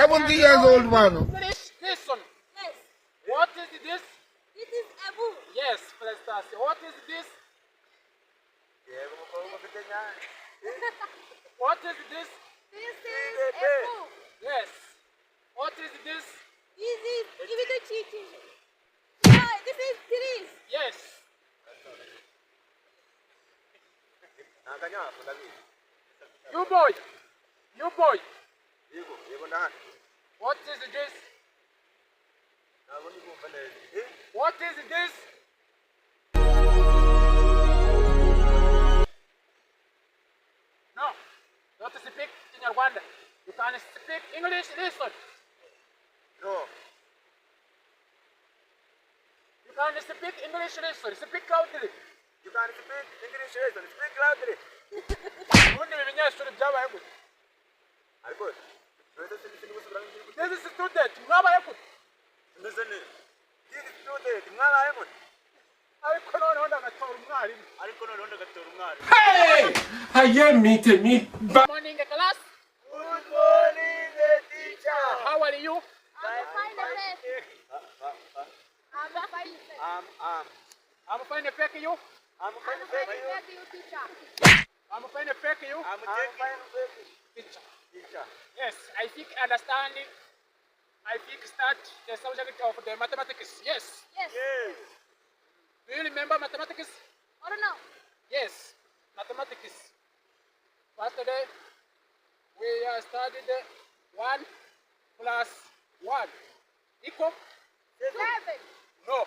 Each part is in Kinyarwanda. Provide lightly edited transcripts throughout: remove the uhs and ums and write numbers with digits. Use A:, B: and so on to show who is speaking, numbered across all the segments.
A: 70 years old man.
B: Finish this one.
C: Yes.
B: What is this?
C: This is a book.
B: Yes, Felicitas. What is this? What is this?
C: This is a book.
B: Yes. What is this?
C: This is even the cheating. No, this is trees.
B: Yes. You boy. You boy. What is this? What is this? No. Don't speak in Rwanda. You can speak English. Listen.
A: No.
B: You can speak English. Listen. Speak loudly.
A: You can speak English, speak loudly.
B: Ubundi bimenyeshuri byabaye gute?
A: Ariko
B: This is student. Mwabaye gute?
A: ndizene. This student mwaraye gute?
B: Ariko noneho ndagatora umwarimu.
D: Hey! Haye mite mi.
B: Good morning, class.
A: Good morning, teacher.
B: How are you?
C: I'm fine, the I'm fine,
B: I'm fine. Thank you.
A: I'm fine,
C: Thank you, teacher.
B: I'm fine. Thank you.
A: I'm fine,
B: Teacher.
A: teacher.
B: Yes, I think understanding. I think start the subject of the mathematics. Yes.
C: Yes.
A: Yes.
B: Do you remember mathematics?
C: I don't know.
B: Yes, mathematics. Yesterday we studied 1 plus 1 equal.
C: 7.
B: No.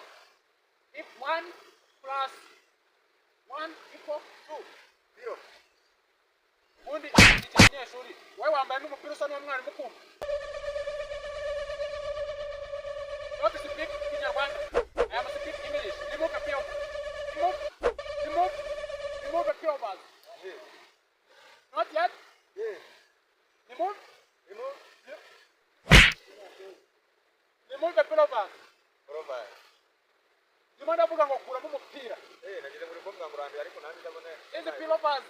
B: If 1 plus 1 equal 2.
A: Zero.
B: Ubundi ikinyeshuri wowe wambaye n'umupira usa n'umwarimu kumva. Not to speak Kinyarwanda. I am speak English. Remove the P.O. Remove the P.O. bars.
A: Yes.
B: Not yet.
A: Yes.
B: Remove.
A: Remove.
B: Remove the P.O. bars.
A: Provide.
B: Ndimo ndavuga ngo kuramo umupira.
A: Nagize muri kumva ngurande ariko nanjye ndabona.
B: These P.O. bars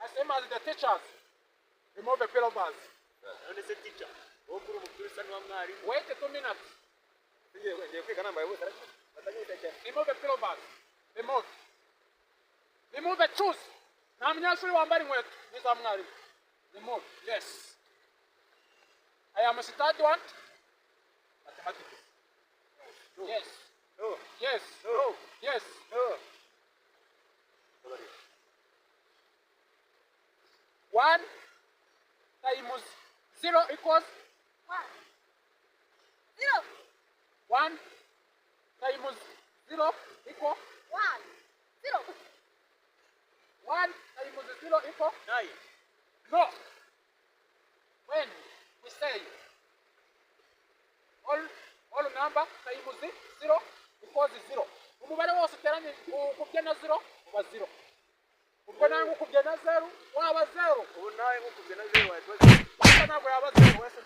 B: are same as the teachers. Remove the P.O. bars.
A: None se teacher. Wo kuri umupira usa n'umwarimu.
B: Wait 2 minutes.
A: Ngiye kwiga nambaye bose ariko batanyiteje.
B: Remove the P.O. bars. Remove. Remove the shoes. Nta munyeshuri wambara inkweto n'iza mwarimu. Remove. Yes. I am study what? Mathematics.
A: No.
B: Yes.
A: No.
B: Yes.
A: No.
B: Yes.
A: No.
B: 1 times 0 equals
C: 1. 0.
B: 1 times 0 equals
C: 1. 0.
B: 1 times 0 equals
A: 9.
B: no. When we say all number times 0 equals 0. Umubare wose uteranye ukubye na 0 uba 0. Ubwo nawe ukubye na 0 waba 0.
A: Ubu nawe nkukubye na 0 wahita.
B: Ntabwo yaba 0 wese.